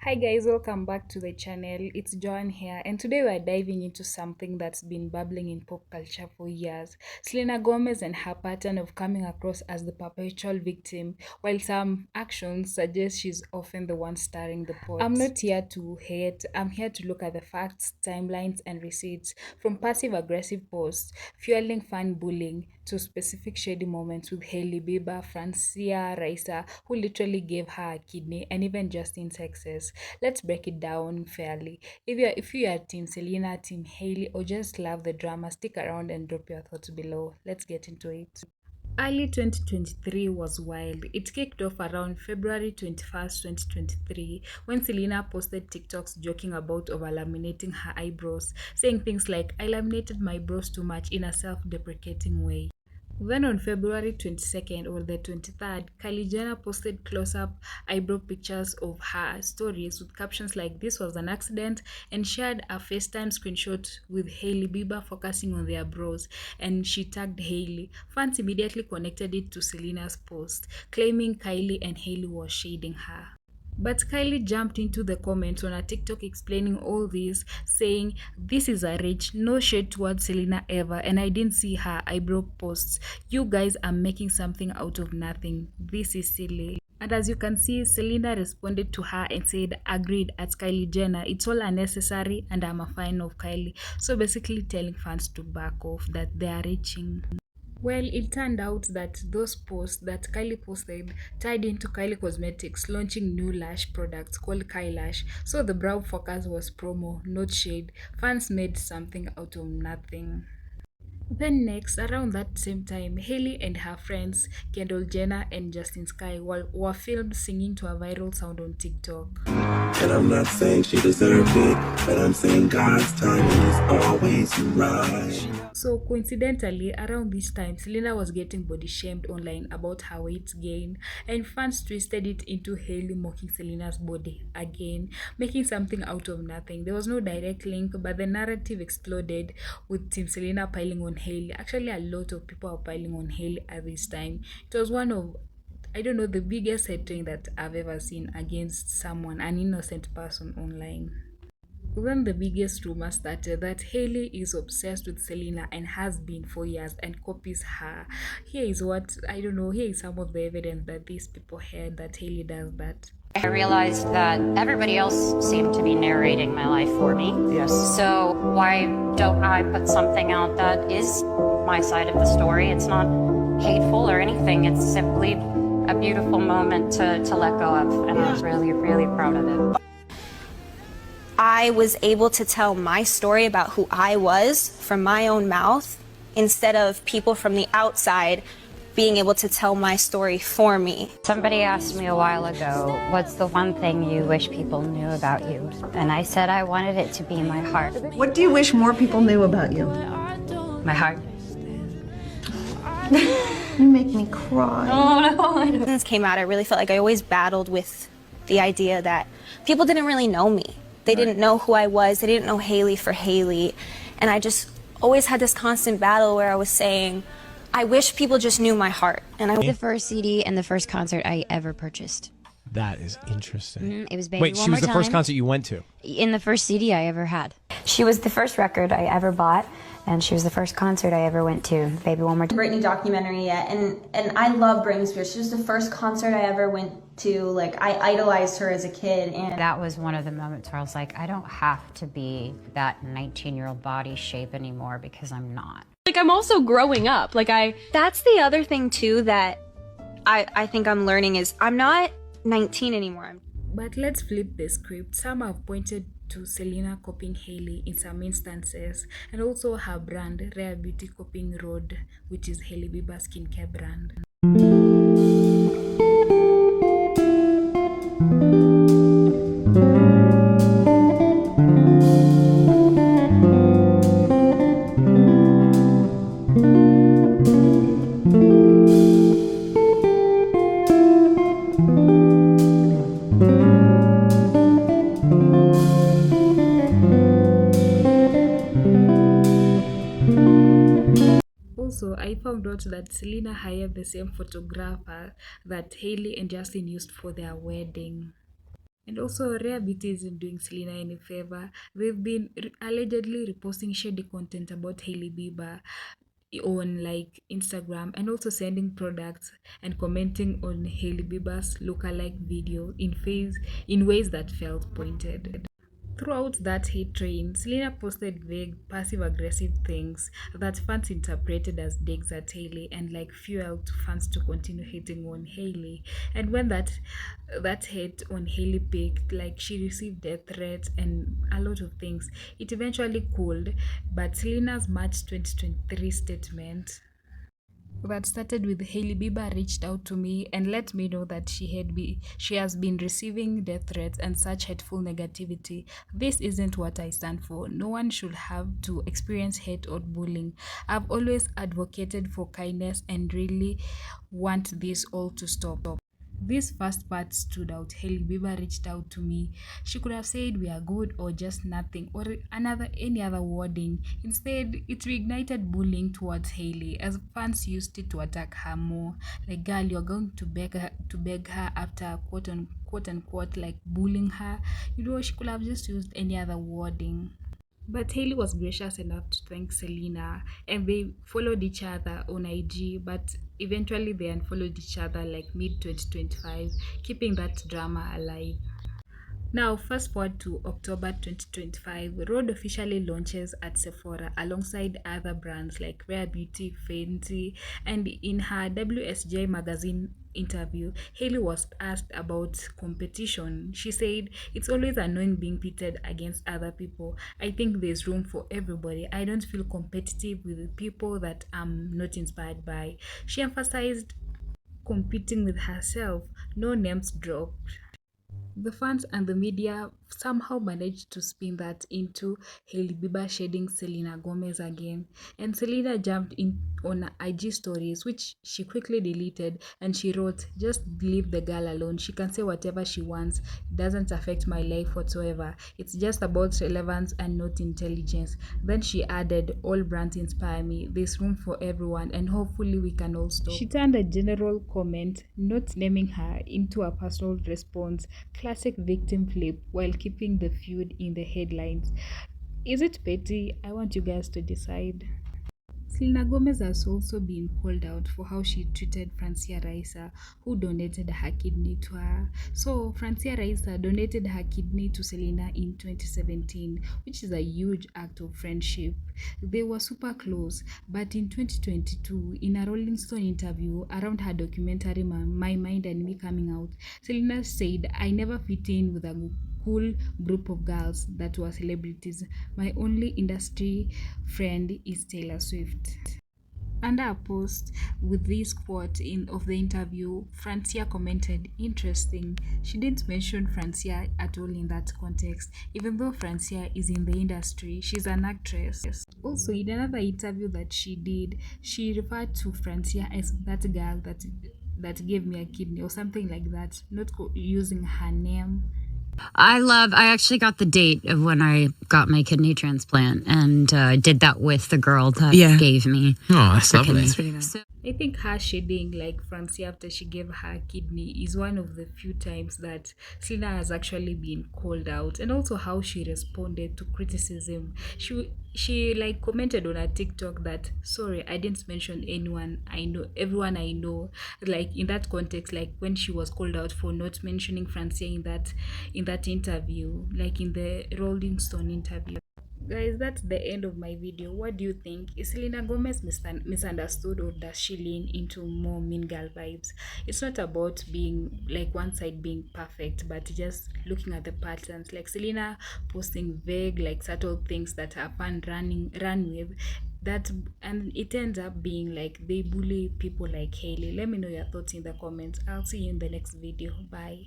Hi guys, welcome back to the channel. It's Joan here, and today we're diving into something that's been bubbling in pop culture for years. Selena Gomez and her pattern of coming across as the perpetual victim, while some actions suggest she's often the one starring the pot. I'm not here to hate, I'm here to look at the facts, timelines, and receipts, from passive aggressive posts fueling fan bullying to specific shady moments with Hailey Bieber, Francia Raisa, who literally gave her a kidney, and even Justin Texas. Let's break it down fairly. If you are Team Selena, Team Hailey, or just love the drama, stick around and drop your thoughts below. Let's get into it. Early 2023 was wild. It kicked off around February 21st, 2023, when Selena posted TikToks joking about over laminating her eyebrows, saying things like, "I laminated my brows too much," in a self deprecating way. Then on February 22nd or the 23rd, Kylie Jenner posted close-up eyebrow pictures of her stories with captions like "This was an accident" and shared a FaceTime screenshot with Hailey Bieber focusing on their brows, and she tagged Hailey. Fans immediately connected it to Selena's post, claiming Kylie and Hailey were shading her. But Kylie jumped into the comments on a TikTok explaining all this, saying, "This is a rage, no shade towards Selena ever, and I didn't see her eyebrow posts. You guys are making something out of nothing. This is silly." And as you can see, Selena responded to her and said, "Agreed, at Kylie Jenner, it's all unnecessary and I'm a fan of Kylie." So basically telling fans to back off, that they are reaching. Well, it turned out that those posts that Kylie posted tied into Kylie Cosmetics launching new lash products called Kylash. So the brow focus was promo, not shade. Fans made something out of nothing. Then next, around that same time, Hailey and her friends Kendall Jenner and Justin Sky were filmed singing to a viral sound on TikTok. And I'm not saying she deserved it, but I'm saying God's timing is always right. So coincidentally, around this time, Selena was getting body shamed online about her weight gain, and fans twisted it into Hailey mocking Selena's body again, making something out of nothing. There was no direct link, but the narrative exploded with Team Selena piling on Hailey. Actually, a lot of people are piling on Hailey at this time. It was one of, I don't know, the biggest hating that I've ever seen against someone, an innocent person online. Then the biggest rumor started that Hailey is obsessed with Selena and has been for years and copies her. Here is what, I don't know, here is some of the evidence that these people had that Hailey does that. I realized that everybody else seemed to be narrating my life for me. Yes. So why don't I put something out that is my side of the story? It's not hateful or anything. It's simply a beautiful moment to let go of. And I was really, really proud of it. I was able to tell my story about who I was from my own mouth instead of people from the outside being able to tell my story for me. Somebody asked me a while ago, what's the one thing you wish people knew about you? And I said I wanted it to be my heart. What do you wish more people knew about you? My heart. You make me cry. When this came out, I really felt like I always battled with the idea that people didn't really know me. They didn't know who I was. They didn't know Hailey for Hailey. And I just always had this constant battle where I was saying, I wish people just knew my heart. And The first CD and the first concert I ever purchased. That is interesting. It was Baby Wait, One she was More the first Time. concert you went to? In the first CD I ever had. She was the first record I ever bought, and she was the first concert I ever went to, Baby One More Time. Britney documentary yet, and I love Britney Spears. She was the first concert I ever went to. Like, I idolized her as a kid, and That was one of the moments where I was like, I don't have to be that 19-year-old body shape anymore because I'm not. Like, I'm also growing up. that's the other thing too that I think I'm learning is I'm not 19 anymore. But let's flip the script. Some have pointed to Selena copying Hailey in some instances, and also her brand, Rare Beauty, copying Rhode, which is Hailey Bieber's skincare brand. Also, I found out that Selena hired the same photographer that Hailey and Justin used for their wedding. And also, Rare Beauty isn't doing Selena any favor. They've been allegedly reposting shady content about Hailey Bieber on like Instagram, and also sending products and commenting on Hailey Bieber's lookalike video in ways that felt pointed. Throughout that hate train, Selena posted vague, passive aggressive things that fans interpreted as digs at Hailey and like fuel to fans to continue hating on Hailey. And when that hate on Hailey peaked, like she received death threats and a lot of things, it eventually cooled. But Selena's March 2023 statement that started with Hailey Bieber reached out to me and let me know that she has been receiving death threats and such hateful negativity. This isn't what I stand for. No one should have to experience hate or bullying. I've always advocated for kindness and really want this all to stop. This first part stood out. Hailey Bieber reached out to me. She could have said we are good or just nothing or any other wording. Instead, it reignited bullying towards Hailey as fans used it to attack her more. Like, girl, you're going to beg her after quote unquote like bullying her. She could have just used any other wording. But Hailey was gracious enough to thank Selena, and they followed each other on IG, but eventually they unfollowed each other like mid 2025, keeping that drama alive. Now, fast forward to October 2025, Rhode officially launches at Sephora alongside other brands like Rare Beauty, Fenty, and in her WSJ magazine interview, Hailey was asked about competition. She said, "It's always annoying being pitted against other people. I think there's room for everybody. I don't feel competitive with people that I'm not inspired by." She emphasized competing with herself, no names dropped. The fans and the media somehow managed to spin that into Hailey Bieber shading Selena Gomez again. And Selena jumped in on IG stories, which she quickly deleted, and she wrote, "Just leave the girl alone. She can say whatever she wants. It doesn't affect my life whatsoever. It's just about relevance and not intelligence." Then she added, "All brands inspire me. There's room for everyone, and hopefully we can all stop." She turned a general comment, not naming her, into a personal response. Classic victim flip while keeping the feud in the headlines. Is it petty? I want you guys to decide. Selena Gomez has also been called out for how she treated Francia Raisa, who donated her kidney to her. So, Francia Raisa donated her kidney to Selena in 2017, which is a huge act of friendship. They were super close, but in 2022, in a Rolling Stone interview around her documentary My Mind and Me coming out, Selena said, "I never fit in with a cool group of girls that were celebrities. My only industry friend is Taylor Swift." Under a post with this quote of the interview, Francia commented, "Interesting. She didn't mention Francia at all in that context. Even though Francia is in the industry, she's an actress." Also, in another interview that she did, she referred to Francia as that girl that gave me a kidney or something like that, not using her name. I actually got the date of when I got my kidney transplant and did that with the girl that gave me. Oh, that's lovely. Kidney. That's really nice. I think her shading like Francia after she gave her kidney is one of the few times that Selena has actually been called out, and also how she responded to criticism. She like commented on her TikTok that, "Sorry, I didn't mention everyone I know." Like in that context, like when she was called out for not mentioning Francia in that interview, like in the Rolling Stone interview. Guys, that's the end of my video. What do you think? Is Selena Gomez misunderstood, or does she lean into more mean girl vibes? It's not about being like one side being perfect, but just looking at the patterns. Like Selena posting vague, like subtle things that her fan run with. And it ends up being like they bully people like Hailey. Let me know your thoughts in the comments. I'll see you in the next video. Bye.